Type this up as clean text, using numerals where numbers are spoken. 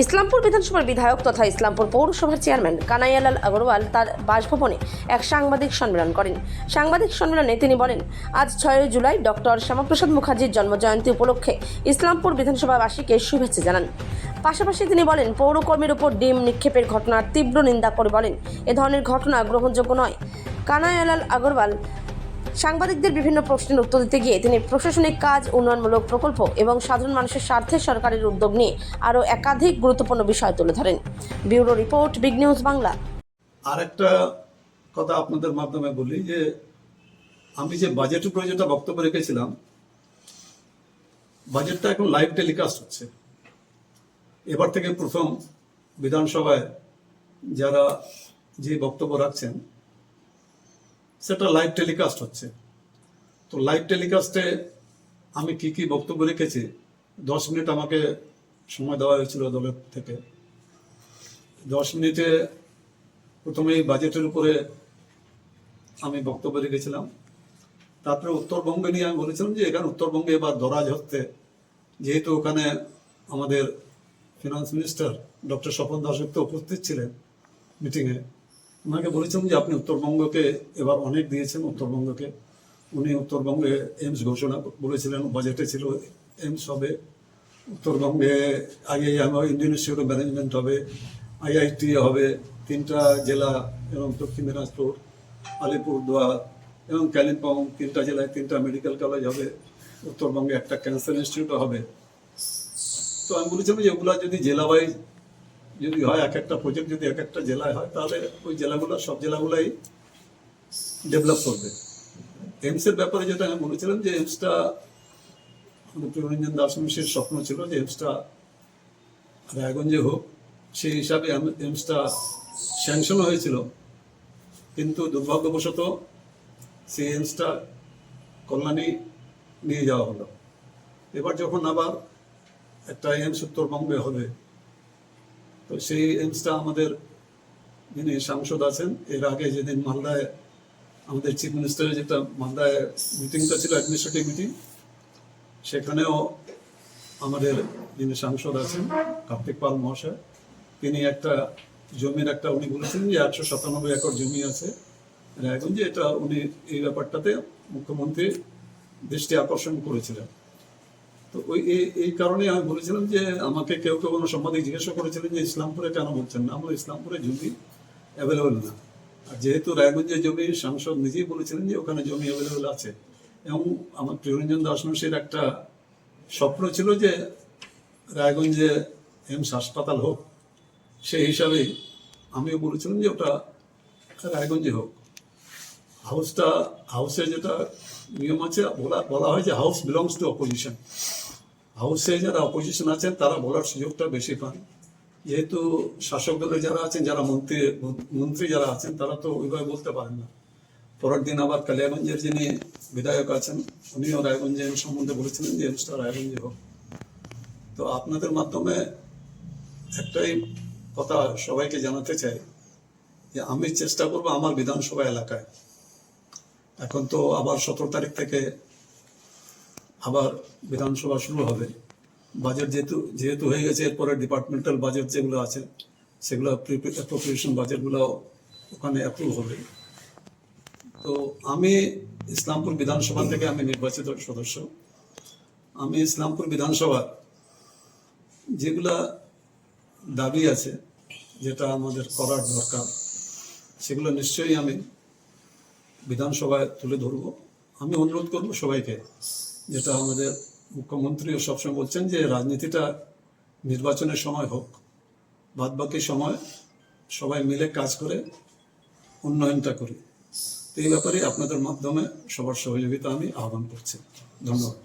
ইসলামপুর বিধানসভার বিধায়ক তথা ইসলামপুর পৌরসভার চেয়ারম্যান কানাইয়ালাল আগরওয়াল তার বাসভবনে এক সাংবাদিক সম্মেলন করেন। সাংবাদিক সম্মেলনে তিনি বলেন, আজ 6 জুলাই ডক্টর শ্যামাপ্রসাদ মুখার্জির জন্মজয়ন্তী উপলক্ষে ইসলামপুর বিধানসভাবাসীকে শুভেচ্ছা জানান। পাশাপাশি তিনি বলেন, পৌরকর্মীর উপর ডিম নিক্ষেপের ঘটনার তীব্র নিন্দা করে বলেন, এ ধরনের ঘটনা গ্রহণযোগ্য নয়। কানাইয়ালাল আগরওয়াল সাংবাদিকদের বিভিন্ন প্রশ্নের উত্তর দিতে গিয়ে তিনি প্রশাসনিক কাজ, উন্নয়নমূলক প্রকল্প এবং সাধারণ মানুষের স্বার্থে সরকারের উদ্যোগ নিয়ে আরও একাধিক গুরুত্বপূর্ণ বিষয় তুলে ধরেন। Bureau report, big news Bangla. আর একটা কথা আপনাদের মাধ্যমে বলি যে আমি যে বাজেটের উপরে যেটা বক্তব্য রেখেছিলাম, বাজেটটা এখন লাইভ টেলিকাস্ট হচ্ছে। এবার থেকে প্রথম বিধানসভায় যারা যে বক্তব্য রাখছেন সেটা লাইভ টেলিকাস্ট হচ্ছে। তো লাইভ টেলিকাস্টে আমি কি কি বক্তব্য রেখেছি, 10 মিনিট আমাকে সময় দেওয়া হয়েছিল দলের থেকে। 10 মিনিটে প্রথমেই বাজেটের উপরে আমি বক্তব্য রেখেছিলাম। তারপরে উত্তরবঙ্গে নিয়ে আমি বলেছিলাম যে এখানে উত্তরবঙ্গে এবার দরাজ হচ্ছে, যেহেতু ওখানে আমাদের finance minister doctor Swapan Dasgupta উপস্থিত ছিলেন মিটিংয়ে। ওনাকে বলেছিলাম যে আপনি উত্তরবঙ্গকে এবার অনেক দিয়েছেন উত্তরবঙ্গকে। উনি উত্তরবঙ্গে এইমস ঘোষণা বলেছিলেন, বাজেটে ছিল এইমস হবে উত্তরবঙ্গে, IIM Indian institute of management হবে, IIT হবে 3টা জেলা এবং দক্ষিণ দিনাজপুর, আলিপুরদুয়ার এবং কালিম্পং 3টা জেলায় 3টা মেডিকেল কলেজ হবে, উত্তরবঙ্গে একটা ক্যান্সার ইনস্টিটিউটও হবে। তো আমি বলেছিলাম যে ওগুলা যদি জেলা ওয়াইজ যদি হয়, এক একটা প্রজেক্ট যদি এক একটা জেলায় হয়, তাহলে ওই জেলাগুলো সব জেলাগুলাই ডেভেলপ করবে। এইমসের ব্যাপারে যেটা আমি বলেছিলাম যে এইমসটা আমাদের প্রিয়রঞ্জন দাসমুন্সির স্বপ্ন ছিল যে এইমসটা রায়গঞ্জে হোক। সেই হিসাবে এইমসটা স্যাংশনও হয়েছিল, কিন্তু দুর্ভাগ্যবশত সেই এইমসটা কল্যাণী নিয়ে যাওয়া হলো। এবার যখন আবার একটা এইমস উত্তরবঙ্গে হবে, তো সেই এইমসটা আমাদের যিনি সাংসদ আছেন, এর আগে যেদিন মালদায় আমাদের চিফ মিনিস্টারের যেটা মালদায় মিটিংটা ছিল, অ্যাডমিনিস্ট্রেটিভ মিটিং, সেখানেও আমাদের যিনি সাংসদ আছেন কার্তিক পাল মহাশয়, তিনি একটা জমির একটা উনি বলেছিলেন যে 197 একর জমি আছে রায়গঞ্জে। এটা উনি এই ব্যাপারটাতে মুখ্যমন্ত্রী দৃষ্টি আকর্ষণ করেছিলেন। তো এই কারণে আমি বলেছিলাম যে আমাকে কেউ কেউ কোনো সাংবাদিক জিজ্ঞাসা করেছিলেন যে ইসলামপুরে কেন বলছেন না। আমরা ইসলামপুরে জমি অ্যাভেলেবেল না, আর যেহেতু রায়গঞ্জের জমি সাংসদ নিজেই বলেছিলেন যে ওখানে জমি অ্যাভেলেবেল আছে, এবং আমার প্রিয়রঞ্জন দাসমুন্সির একটা স্বপ্ন ছিল যে রায়গঞ্জে এইমস হাসপাতাল হোক। সেই হিসাবেই আমিও বলেছিলাম যে ওটা রায়গঞ্জে হোক। হাউসে যেটা নিয়ম আছে, বলা হয় যে হাউস বিলংস টু অপোজিশন। হাউসে যারা অপোজিশন আছেন তারা বলার সুযোগটা বেশি পান, যেহেতু শাসক দলে যারা আছেন, যারা মন্ত্রী যারা আছেন, তারা তো ওইভাবে বলতে পারেন না। পরের দিন আবার কালিয়াগঞ্জের যিনি বিধায়ক আছেন, উনিও রায়গঞ্জের সম্বন্ধে বলেছিলেন যে এইমসটা রায়গঞ্জে হোক। তো আপনাদের মাধ্যমে একটাই কথা সবাইকে জানাতে চাই যে আমি চেষ্টা করব আমার বিধানসভা এলাকায়, এখন তো আবার 17 তারিখ থেকে আবার বিধানসভা শুরু হবে। বাজেট যেহেতু হয়ে গেছে, এরপরে ডিপার্টমেন্টাল বাজেট যেগুলো আছে সেগুলো অ্যাপ্রোপ্রিয়েশন বাজেটগুলো ওখানে অ্যাপ্রুভ হবে। তো আমি ইসলামপুর বিধানসভা থেকে আমি নির্বাচিত সদস্য। আমি ইসলামপুর বিধানসভার যেগুলা দাবি আছে, যেটা আমাদের করার দরকার, সেগুলো নিশ্চয়ই আমি বিধানসভায় তুলে ধরব। আমি অনুরোধ করব সবাইকে, যেটা আমাদের মুখ্যমন্ত্রীও সবসময় বলছেন যে রাজনীতিটা নির্বাচনের সময় হোক, বাদবাকি সময় সবাই মিলে কাজ করে উন্নয়নটা করি। এই ব্যাপারে আপনাদের মাধ্যমে সবার সহযোগিতা আমি আহ্বান করছি। ধন্যবাদ।